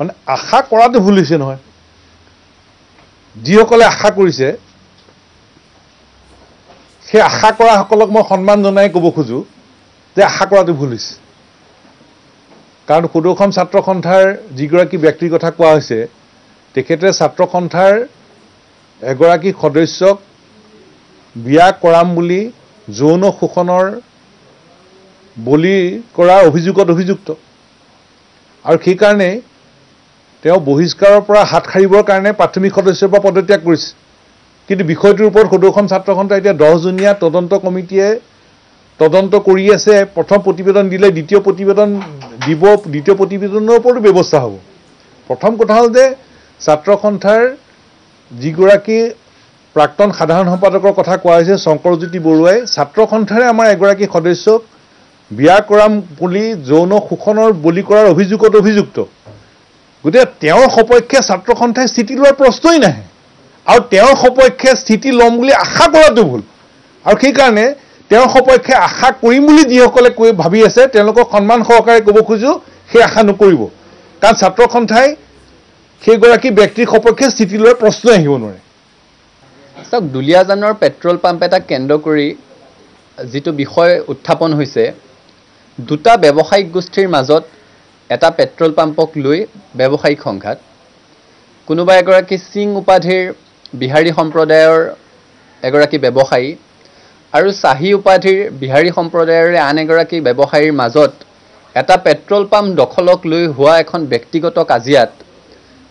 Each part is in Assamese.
মানে আশা কৰাটো ভুল হৈছে নহয় যিসকলে আশা কৰিছে সেই আশা কৰাসকলক মই সন্মান জনাই ক'ব খোজো যে আশা কৰাটো ভুল হৈছে কাৰণ সদৌ অসম ছাত্ৰ সন্থাৰ যিগৰাকী ব্যক্তিৰ কথা কোৱা হৈছে তেখেতে ছাত্ৰ সন্থাৰ এগৰাকী সদস্যক বিয়া কৰাম বুলি যৌন শোষণৰ বলি কৰাৰ অভিযোগত অভিযুক্ত আৰু সেই কাৰণে তেওঁ বহিষ্কাৰৰ পৰা হাত সাৰিবৰ কাৰণে প্ৰাথমিক সদস্যৰ পৰা পদত্যাগ কৰিছে কিন্তু বিষয়টোৰ ওপৰত সদৌ অসম ছাত্ৰ সন্থা এতিয়া 10জনীয়া তদন্ত কমিটিয়ে তদন্ত কৰি আছে প্ৰথম প্ৰতিবেদন দিলে দ্বিতীয় প্ৰতিবেদন দিব দ্বিতীয় প্ৰতিবেদনৰ ওপৰতো ব্যৱস্থা হ'ব প্ৰথম কথা হ'ল যে ছাত্ৰ সন্থাৰ যিগৰাকী প্ৰাক্তন সাধাৰণ সম্পাদকৰ কথা কোৱা হৈছে শংকৰজ্যোতি বৰুৱাই ছাত্ৰ সন্থাৰে আমাৰ এগৰাকী সদস্যক বিয়া কৰাম বুলি যৌন শোষণৰ বলি কৰাৰ অভিযোগত অভিযুক্ত গতিকে তেওঁৰ সপক্ষে ছাত্ৰ সন্থাই স্থিতি লোৱাৰ প্ৰশ্নই নাহে আৰু তেওঁৰ সপক্ষে স্থিতি ল'ম বুলি আশা কৰাটো ভুল আৰু সেইকাৰণে তেওঁৰ সপক্ষে আশা কৰিম বুলি যিসকলে কৈ ভাবি আছে তেওঁলোকক সন্মান সহকাৰে ক'ব খোজো সেই আশা নকৰিব কাৰণ ছাত্ৰ সন্থাই সেইগৰাকী ব্যক্তিৰ সপক্ষে স্থিতি লোৱাৰ প্ৰশ্ন আহিব নোৱাৰে চাওক দুলীয়াজানৰ পেট্ৰল পাম্প এটা কেন্দ্ৰ কৰি যিটো বিষয় উত্থাপন হৈছে দুটা ব্যৱসায়িক গোষ্ঠীৰ মাজত এটা পেট্ৰল পাম্পক লৈ ব্যৱসায়িক সংঘাত কোনোবা এগৰাকী সিং উপাধিৰ বিহাৰী সম্প্ৰদায়ৰ এগৰাকী ব্যৱসায়ী আৰু শাহী উপাধিৰ বিহাৰী সম্প্ৰদায়ৰ আন এগৰাকী ব্যৱসায়ীৰ মাজত এটা পেট্ৰল পাম্প দখলক লৈ হোৱা এখন ব্যক্তিগত কাজিয়াত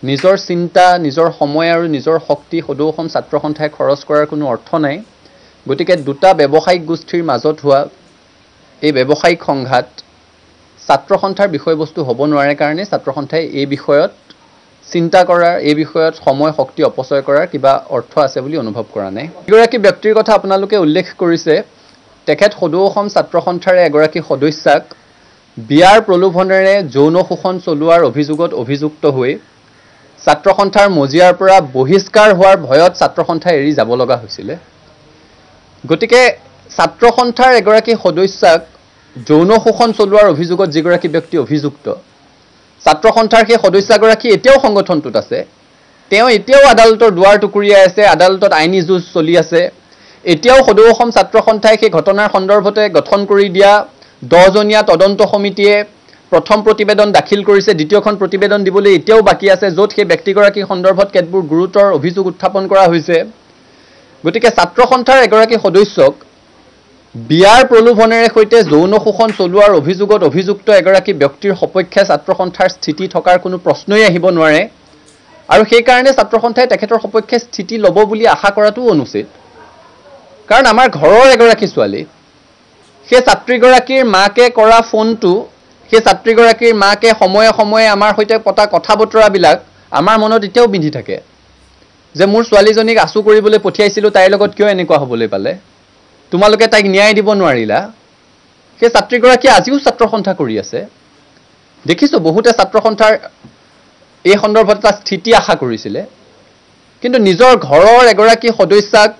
নিজৰ চিন্তা নিজৰ সময় আৰু নিজৰ শক্তি সদৌ অসম ছাত্ৰ সন্থাই খৰচ কৰাৰ কোনো অৰ্থ নাই গতিকে দুটা ব্যৱসায়িক গোষ্ঠীৰ মাজত হোৱা এই ব্যৱসায়িক সংঘাত ছাত্ৰ সন্থাৰ বিষয়বস্তু হ'ব নোৱাৰে কাৰণে ছাত্ৰ সন্থাই এই বিষয়ত চিন্তা কৰাৰ এই বিষয়ত সময় শক্তি অপচয় কৰাৰ কিবা অৰ্থ আছে বুলি অনুভৱ কৰা নাই এগৰাকী ব্যক্তিৰ কথা আপোনালোকে উল্লেখ কৰিছে তেখেত সদৌ অসম ছাত্ৰ সন্থাৰ এগৰাকী সদস্যাক বিয়াৰ প্ৰলোভনেৰে যৌন শোষণ চলোৱাৰ অভিযোগত অভিযুক্ত হৈ ছাত্ৰ সন্থাৰ মজিয়াৰ পৰা বহিষ্কাৰ হোৱাৰ ভয়ত ছাত্ৰ সন্থা এৰি যাব লগা হৈছিল গতিকে ছাত্ৰ সন্থাৰ এগৰাকী সদস্যাক যৌন শোষণ চলোৱাৰ অভিযোগত যিগৰাকী ব্যক্তি অভিযুক্ত ছাত্ৰ সন্থাৰ সেই সদস্যগৰাকী এতিয়াও সংগঠনটোত আছে তেওঁ এতিয়াও আদালতৰ দুৱাৰ টুকুৰিয়াই আছে আদালতত আইনী যুঁজ চলি আছে এতিয়াও সদৌ অসম ছাত্ৰ সন্থাই সেই ঘটনাৰ সন্দৰ্ভতে গঠন কৰি দিয়া 10জনীয়া তদন্ত সমিতিয়ে প্ৰথম প্ৰতিবেদন দাখিল কৰিছে দ্বিতীয়খন প্ৰতিবেদন দিবলৈ এতিয়াও বাকি আছে য'ত সেই ব্যক্তিগৰাকী সন্দৰ্ভত কেতবোৰ গুৰুতৰ অভিযোগ উত্থাপন কৰা হৈছে গতিকে ছাত্ৰ সন্থাৰ এগৰাকী সদস্যক বিয়াৰ প্ৰলোভনেৰে সৈতে যৌন শোষণ চলোৱাৰ অভিযোগত অভিযুক্ত এগৰাকী ব্যক্তিৰ সপক্ষে ছাত্ৰ সন্থাৰ স্থিতি থকাৰ কোনো প্ৰশ্নই আহিব নোৱাৰে আৰু সেই কাৰণে ছাত্ৰ সন্থাই তেখেতৰ সপক্ষে স্থিতি ল'ব বুলি আশা কৰাটো অনুচিত কাৰণ আমাৰ ঘৰৰ এগৰাকী ছোৱালী সেই ছাত্ৰীগৰাকীৰ মাকে কৰা ফোনটো সেই ছাত্ৰীগৰাকীৰ মাকে সময়ে সময়ে আমাৰ সৈতে পতা কথা বতৰাবিলাক আমাৰ মনত এতিয়াও বিন্ধি থাকে যে মোৰ ছোৱালীজনীক আচু কৰিবলৈ পঠিয়াইছিলোঁ তাইৰ লগত কিয় এনেকুৱা হ'বলৈ পালে তোমালোকে তাইক ন্যায় দিব নোৱাৰিলা সেই ছাত্ৰীগৰাকী আজিও ছাত্ৰ সন্থা কৰি আছে দেখিছোঁ বহুতে ছাত্ৰ সন্থাৰ এই সন্দৰ্ভত এটা স্থিতি আশা কৰিছিলে কিন্তু নিজৰ ঘৰৰ এগৰাকী সদস্যাক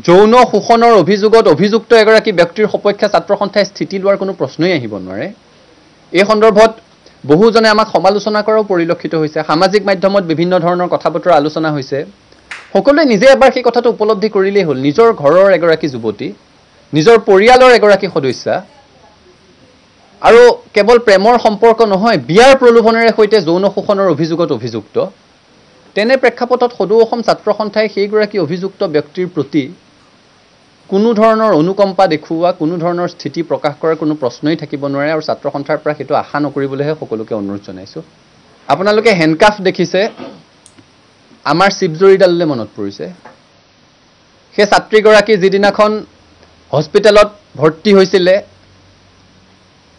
যৌন শোষণৰ অভিযোগত অভিযুক্ত এগৰাকী ব্যক্তিৰ সপক্ষে ছাত্ৰ সন্থাই স্থিতি লোৱাৰ কোনো প্ৰশ্নই আহিব নোৱাৰে এই সন্দৰ্ভত বহুজনে আমাক সমালোচনা কৰাও পৰিলক্ষিত হৈছে সামাজিক মাধ্যমত বিভিন্ন ধৰণৰ কথা বতৰা আলোচনা হৈছে সকলোৱে নিজে এবাৰ সেই কথাটো উপলব্ধি কৰিলেই হ'ল নিজৰ ঘৰৰ এগৰাকী যুৱতী নিজৰ পৰিয়ালৰ এগৰাকী সদস্যা আৰু কেৱল প্ৰেমৰ সম্পৰ্ক নহয় বিয়াৰ প্ৰলোভনেৰে সৈতে যৌন শোষণৰ অভিযোগত অভিযুক্ত তেনে প্ৰেক্ষাপটত সদৌ অসম ছাত্ৰ সন্থাই সেইগৰাকী অভিযুক্ত ব্যক্তিৰ প্ৰতি কোনো ধৰণৰ অনুকম্পা দেখুওৱা কোনো ধৰণৰ স্থিতি প্ৰকাশ কৰাৰ কোনো প্ৰশ্নই থাকিব নোৱাৰে আৰু ছাত্ৰ সন্থাৰ পৰা সেইটো আশা নকৰিবলৈহে সকলোকে অনুৰোধ জনাইছোঁ আপোনালোকে হেণ্ডকাফ দেখিছে আমাৰ শিৱজৰীডাললৈ মনত পৰিছে সেই ছাত্ৰীগৰাকী যিদিনাখন হস্পিটেলত ভৰ্তি হৈছিলে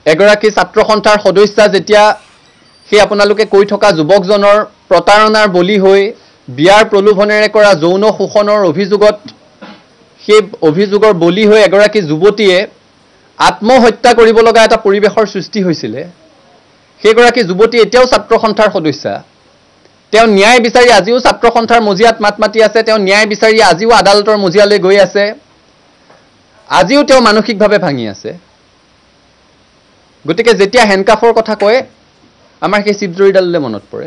এগৰাকী ছাত্ৰ সন্থাৰ সদস্যা যেতিয়া সেই আপোনালোকে কৈ থকা যুৱকজনৰ প্ৰতাৰণাৰ বলি হৈ বিয়াৰ প্ৰলোভনেৰে কৰা যৌন শোষণৰ অভিযোগত সেই অভিযোগৰ বলি হৈ এগৰাকী যুৱতীয়ে আত্মহত্যা কৰিব লগা এটা পৰিৱেশৰ সৃষ্টি হৈছিলে সেইগৰাকী যুৱতী এতিয়াও ছাত্ৰ সন্থাৰ সদস্যা তেওঁ ন্যায় বিচাৰি আজিও ছাত্ৰ সন্থাৰ মজিয়াত মাত মাতি আছে তেওঁ ন্যায় বিচাৰি আজিও আদালতৰ মজিয়ালৈ গৈ আছে আজিও তেওঁ মানসিকভাৱে ভাঙি আছে গতিকে যেতিয়া হেণ্ডকাফৰ কথা কয় আমাৰ সেই চিপজৰীডাললৈ মনত পৰে।